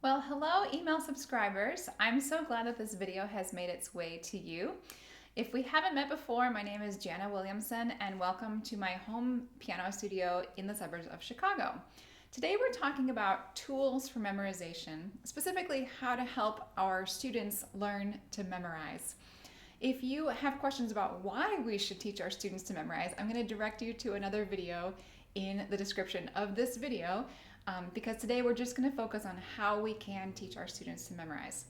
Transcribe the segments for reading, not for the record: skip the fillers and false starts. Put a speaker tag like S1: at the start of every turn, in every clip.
S1: Well, hello, email subscribers. I'm so glad that this video has made its way to you. If we haven't met before, my name is Jana Williamson, and welcome to my home piano studio in the suburbs of Chicago. Today we're talking about tools for memorization, specifically how to help our students learn to memorize. If you have questions about why we should teach our students to memorize, I'm going to direct you to another video in the description of this video because today we're just going to focus on how we can teach our students to memorize.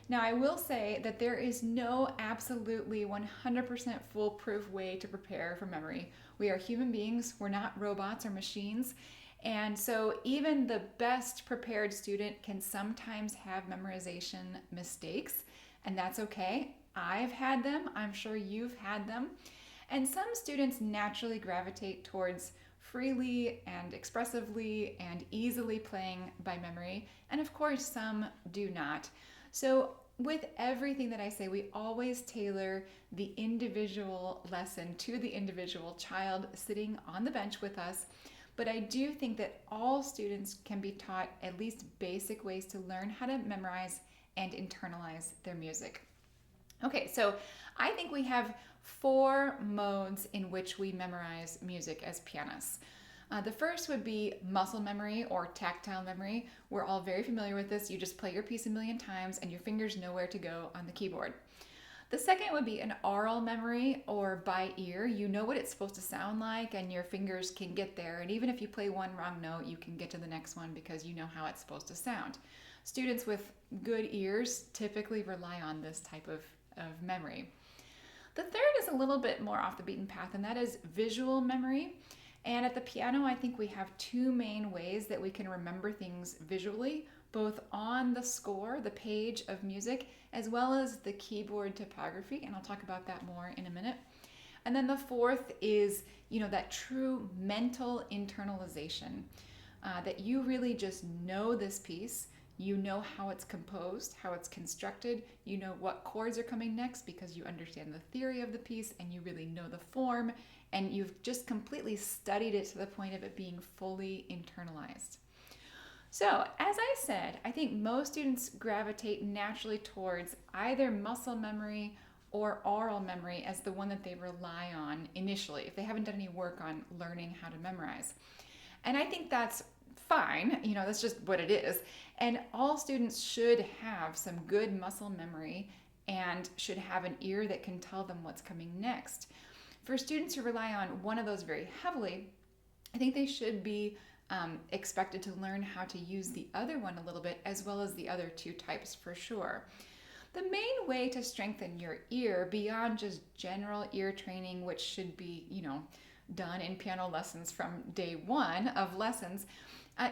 S1: Now, I will say that there is no absolutely 100% foolproof way to prepare for memory. We are human beings, we're not robots or machines. And so, even the best prepared student can sometimes have memorization mistakes, and that's okay. I've had them, I'm sure you've had them. And some students naturally gravitate towards freely and expressively and easily playing by memory, and of course, some do not. So, with everything that I say, we always tailor the individual lesson to the individual child sitting on the bench with us. But I do think that all students can be taught at least basic ways to learn how to memorize and internalize their music. Okay, so I think we have four modes in which we memorize music as pianists. The first would be muscle memory or tactile memory. We're all very familiar with this. You just play your piece a million times and your fingers know where to go on the keyboard. The second would be an aural memory or by ear. You know what it's supposed to sound like and your fingers can get there. And even if you play one wrong note, you can get to the next one because you know how it's supposed to sound. Students with good ears typically rely on this type of memory. The third is a little bit more off the beaten path, and that is visual memory. And at the piano, I think we have two main ways that we can remember things visually, both on the score, the page of music, as well as the keyboard topography, and I'll talk about that more in a minute. And then the fourth is, that true mental internalization, that you really just know this piece. You know how it's composed, how it's constructed. You know what chords are coming next because you understand the theory of the piece and you really know the form, and you've just completely studied it to the point of it being fully internalized. So, as I said, I think most students gravitate naturally towards either muscle memory or aural memory as the one that they rely on initially if they haven't done any work on learning how to memorize. And I think that's fine, that's just what it is. And all students should have some good muscle memory and should have an ear that can tell them what's coming next. For students who rely on one of those very heavily, I think they should be expected to learn how to use the other one a little bit, as well as the other two types for sure. The main way to strengthen your ear beyond just general ear training, which should be, done in piano lessons from day one of lessons,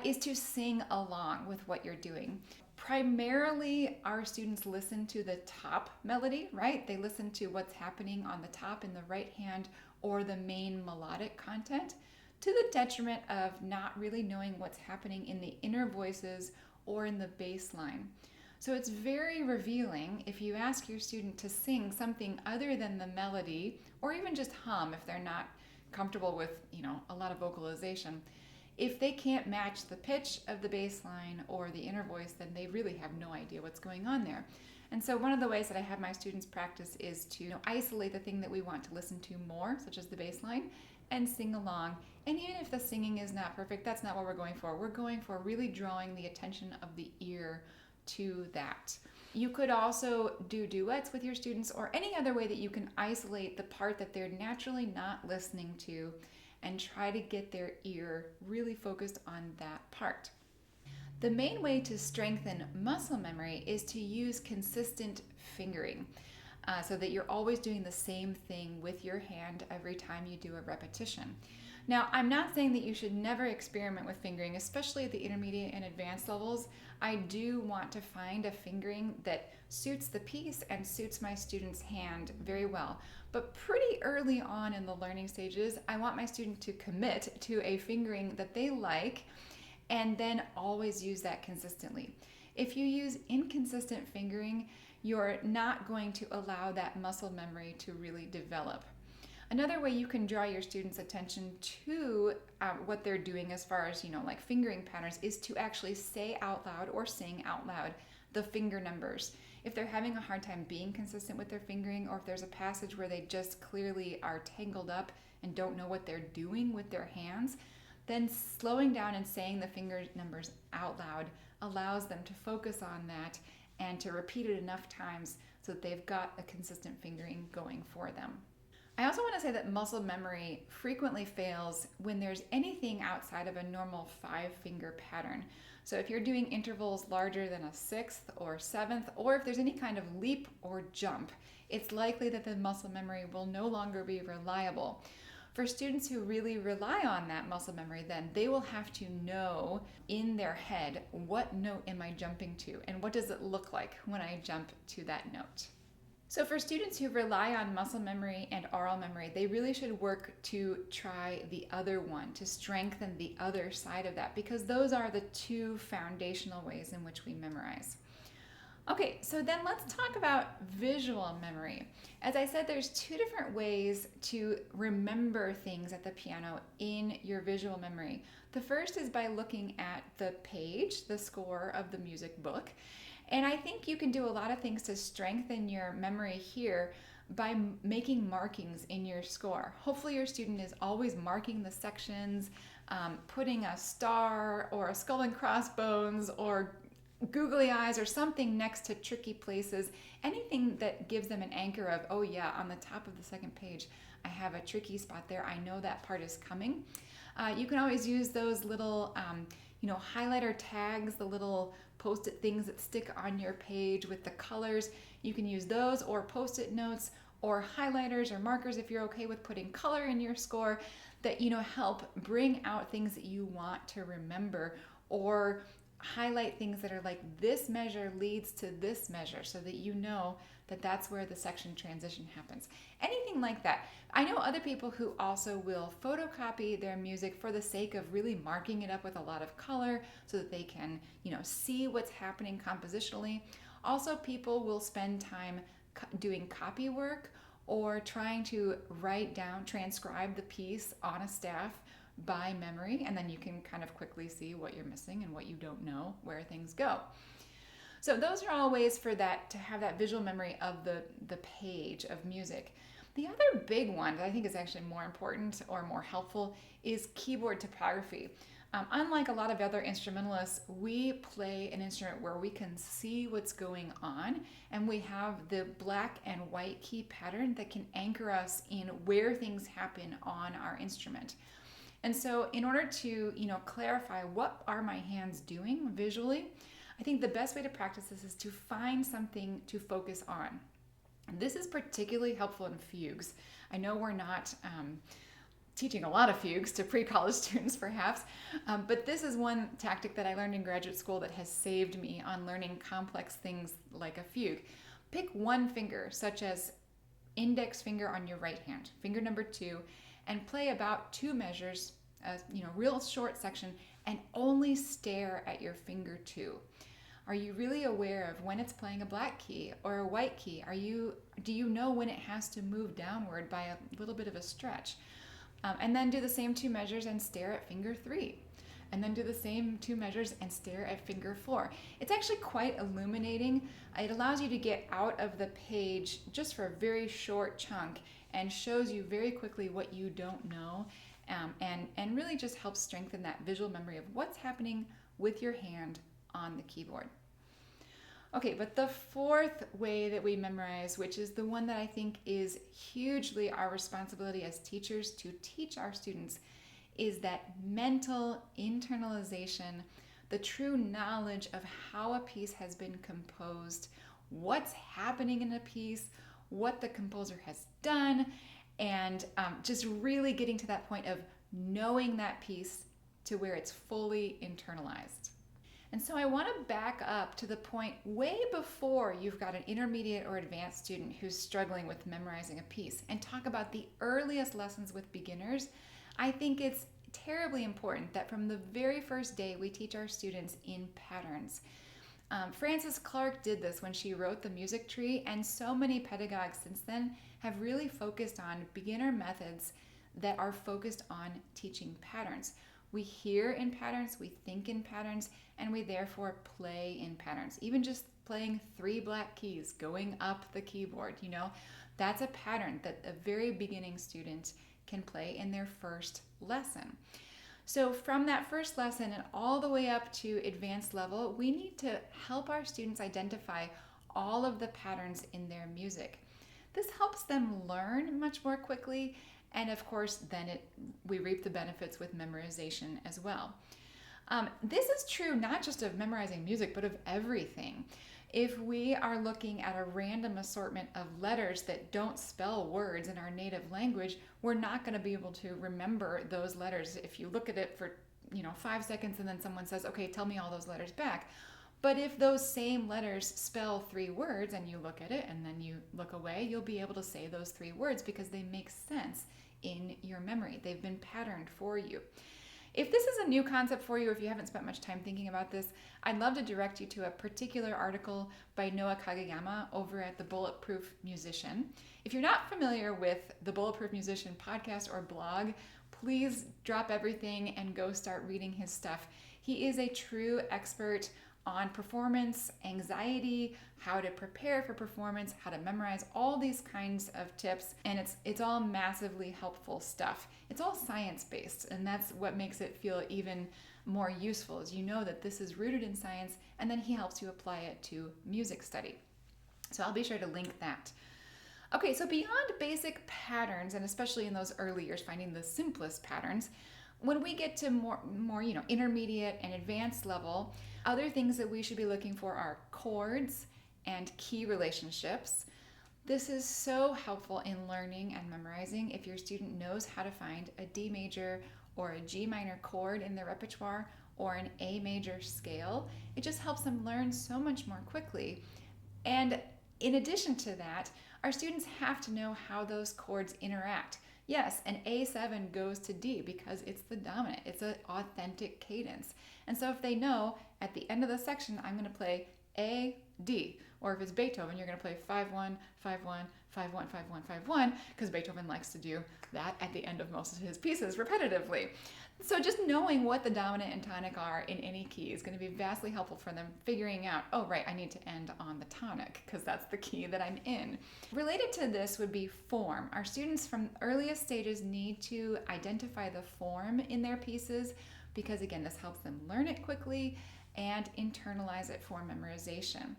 S1: is to sing along with what you're doing. Primarily, our students listen to the top melody, right? They listen to what's happening on the top in the right hand or the main melodic content, to the detriment of not really knowing what's happening in the inner voices or in the bass line. So it's very revealing if you ask your student to sing something other than the melody, or even just hum if they're not comfortable with, a lot of vocalization. If they can't match the pitch of the bass line or the inner voice, then they really have no idea what's going on there. And so one of the ways that I have my students practice is to isolate the thing that we want to listen to more, such as the bass line, and sing along. And even if the singing is not perfect, that's not what we're going for. We're going for really drawing the attention of the ear to that. You could also do duets with your students or any other way that you can isolate the part that they're naturally not listening to and try to get their ear really focused on that part. The main way to strengthen muscle memory is to use consistent fingering, so that you're always doing the same thing with your hand every time you do a repetition. Now, I'm not saying that you should never experiment with fingering, especially at the intermediate and advanced levels. I do want to find a fingering that suits the piece and suits my student's hand very well. But pretty early on in the learning stages, I want my student to commit to a fingering that they like and then always use that consistently. If you use inconsistent fingering, you're not going to allow that muscle memory to really develop. Another way you can draw your students' attention to what they're doing as far as, like fingering patterns, is to actually say out loud or sing out loud the finger numbers. If they're having a hard time being consistent with their fingering, or if there's a passage where they just clearly are tangled up and don't know what they're doing with their hands, then slowing down and saying the finger numbers out loud allows them to focus on that and to repeat it enough times so that they've got a consistent fingering going for them. I also want to say that muscle memory frequently fails when there's anything outside of a normal 5-finger pattern. So if you're doing intervals larger than a 6th or 7th, or if there's any kind of leap or jump, it's likely that the muscle memory will no longer be reliable. For students who really rely on that muscle memory, then they will have to know in their head, what note am I jumping to, and what does it look like when I jump to that note? So for students who rely on muscle memory and aural memory, they really should work to try the other one, to strengthen the other side of that, because those are the two foundational ways in which we memorize. Okay, so then let's talk about visual memory. As I said, there's 2 different ways to remember things at the piano in your visual memory. The first is by looking at the page, the score of the music book. And I think you can do a lot of things to strengthen your memory here by making markings in your score. Hopefully your student is always marking the sections, putting a star or a skull and crossbones or googly eyes or something next to tricky places, anything that gives them an anchor of, oh yeah, on the top of the second page, I have a tricky spot there. I know that part is coming. You can always use those little highlighter tags, the little post-it things that stick on your page with the colors. You can use those, or post-it notes, or highlighters or markers if you're okay with putting color in your score that help bring out things that you want to remember, or highlight things that are like, this measure leads to this measure, so that you know that that's where the section transition happens. Anything like that. I know other people who also will photocopy their music for the sake of really marking it up with a lot of color so that they can, see what's happening compositionally. Also, people will spend time doing copy work or trying to write down, transcribe the piece on a staff by memory, and then you can kind of quickly see what you're missing and what you don't know, where things go. So those are all ways for that, to have that visual memory of the page of music. The other big one that I think is actually more important or more helpful is keyboard topography. Unlike a lot of other instrumentalists, we play an instrument where we can see what's going on, and we have the black and white key pattern that can anchor us in where things happen on our instrument. And so in order to, clarify what are my hands doing visually, I think the best way to practice this is to find something to focus on. This is particularly helpful in fugues. I know we're not teaching a lot of fugues to pre-college students perhaps, but this is one tactic that I learned in graduate school that has saved me on learning complex things like a fugue. Pick one finger, such as index finger on your right hand, finger number 2, and play about 2 measures, real short section, and only stare at your finger 2. Are you really aware of when it's playing a black key or a white key? Do you know when it has to move downward by a little bit of a stretch? And then do the same 2 measures and stare at finger 3. And then do the same 2 measures and stare at finger 4. It's actually quite illuminating. It allows you to get out of the page just for a very short chunk and shows you very quickly what you don't know, and really just helps strengthen that visual memory of what's happening with your hand on the keyboard. Okay, but the 4th way that we memorize, which is the one that I think is hugely our responsibility as teachers to teach our students, is that mental internalization, the true knowledge of how a piece has been composed, what's happening in a piece, what the composer has done, and just really getting to that point of knowing that piece to where it's fully internalized. And so I want to back up to the point way before you've got an intermediate or advanced student who's struggling with memorizing a piece, and talk about the earliest lessons with beginners. I think it's terribly important that from the very first day we teach our students in patterns. Frances Clark did this when she wrote the music tree, and so many pedagogues since then have really focused on beginner methods that are focused on teaching patterns. We hear in patterns, we think in patterns, and we therefore play in patterns. Even just playing 3 black keys, going up the keyboard, that's a pattern that a very beginning student can play in their first lesson. So from that first lesson and all the way up to advanced level, we need to help our students identify all of the patterns in their music. This helps them learn much more quickly, and of course, then we reap the benefits with memorization as well. This is true not just of memorizing music, but of everything. If we are looking at a random assortment of letters that don't spell words in our native language, we're not going to be able to remember those letters. If you look at it for 5 seconds and then someone says, okay, tell me all those letters back. But if those same letters spell 3 words and you look at it and then you look away, you'll be able to say those 3 words because they make sense in your memory. They've been patterned for you. If this is a new concept for you, if you haven't spent much time thinking about this, I'd love to direct you to a particular article by Noah Kageyama over at The Bulletproof Musician. If you're not familiar with the Bulletproof Musician podcast or blog, please drop everything and go start reading his stuff. He is a true expert on performance, anxiety, how to prepare for performance, how to memorize, all these kinds of tips, and it's all massively helpful stuff. It's all science-based, and that's what makes it feel even more useful, is you know that this is rooted in science, and then he helps you apply it to music study. So I'll be sure to link that. Okay, so beyond basic patterns, and especially in those early years, finding the simplest patterns, when we get to more intermediate and advanced level, other things that we should be looking for are chords and key relationships. This is so helpful in learning and memorizing if your student knows how to find a D major or a G minor chord in their repertoire or an A major scale. It just helps them learn so much more quickly. And in addition to that, our students have to know how those chords interact. Yes, an A7 goes to D because it's the dominant. It's an authentic cadence. And so if they know at the end of the section, I'm going to play A, D, or if it's Beethoven, you're going to play 5-1, 5-1, 5-1, 5-1, 5-1, because Beethoven likes to do that at the end of most of his pieces repetitively. So just knowing what the dominant and tonic are in any key is going to be vastly helpful for them figuring out, oh, right, I need to end on the tonic because that's the key that I'm in. Related to this would be form. Our students from earliest stages need to identify the form in their pieces because, again, this helps them learn it quickly and internalize it for memorization.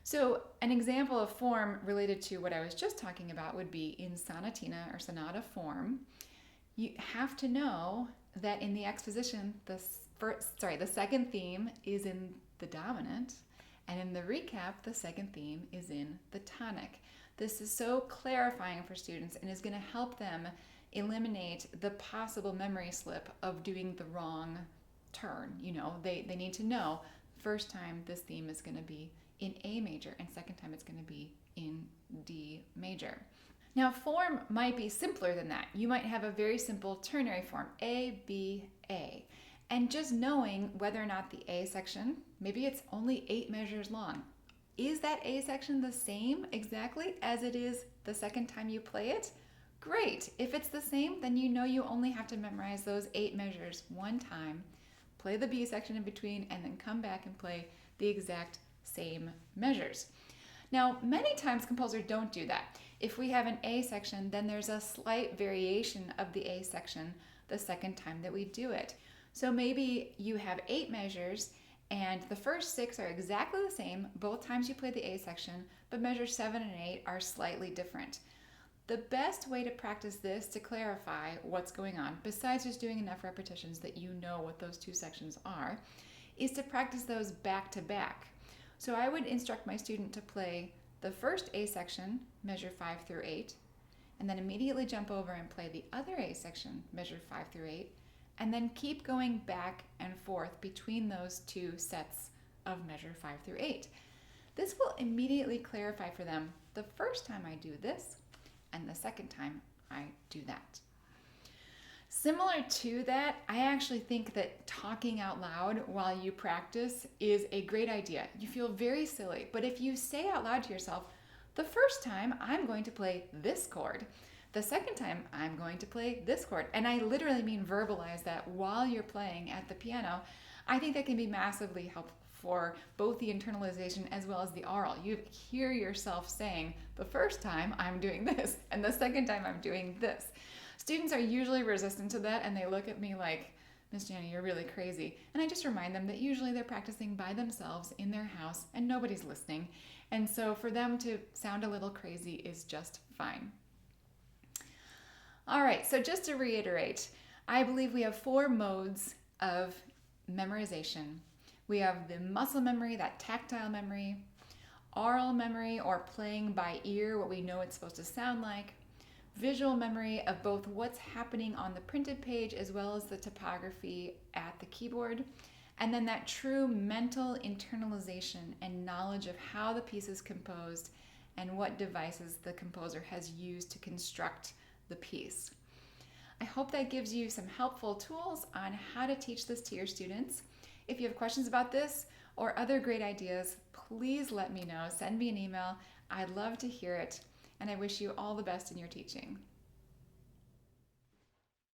S1: So an example of form related to what I was just talking about would be in sonatina or sonata form. You have to know that in the exposition, the second theme is in the dominant, and in the recap, the second theme is in the tonic. This is so clarifying for students and is going to help them eliminate the possible memory slip of doing the wrong turn. They need to know first time this theme is going to be in A major and second time it's going to be in D major. Now, form might be simpler than that. You might have a very simple ternary form, A, B, A. And just knowing whether or not the A section, maybe it's only 8 measures long. Is that A section the same exactly as it is the second time you play it? Great. If it's the same, then you know you only have to memorize those 8 measures one time, play the B section in between, and then come back and play the exact same measures. Now, many times composers don't do that. If we have an A section, then there's a slight variation of the A section the second time that we do it. So maybe you have 8 measures and the first 6 are exactly the same both times you play the A section, but measures 7 and 8 are slightly different. The best way to practice this to clarify what's going on, besides just doing enough repetitions that you know what those 2 sections are, is to practice those back to back. So I would instruct my student to play the first A section, measure 5 through 8, and then immediately jump over and play the other A section, measure 5 through 8, and then keep going back and forth between those 2 sets of measure 5 through 8. This will immediately clarify for them the first time I do this and the second time I do that. Similar to that, I actually think that talking out loud while you practice is a great idea. You feel very silly, but if you say out loud to yourself, the first time I'm going to play this chord, the second time I'm going to play this chord, and I literally mean verbalize that while you're playing at the piano, I think that can be massively helpful for both the internalization as well as the aural. You hear yourself saying, the first time I'm doing this, and the second time I'm doing this. Students are usually resistant to that, and they look at me like, Miss Jana, you're really crazy. And I just remind them that usually they're practicing by themselves in their house and nobody's listening. And so for them to sound a little crazy is just fine. All right, so just to reiterate, I believe we have 4 modes of memorization. We have the muscle memory, that tactile memory, aural memory, or playing by ear what we know it's supposed to sound like, visual memory of both what's happening on the printed page as well as the topography at the keyboard, and then that true mental internalization and knowledge of how the piece is composed and what devices the composer has used to construct the piece. I hope that gives you some helpful tools on how to teach this to your students. If you have questions about this or other great ideas, please let me know. Send me an email. I'd love to hear it. And I wish you all the best in your teaching.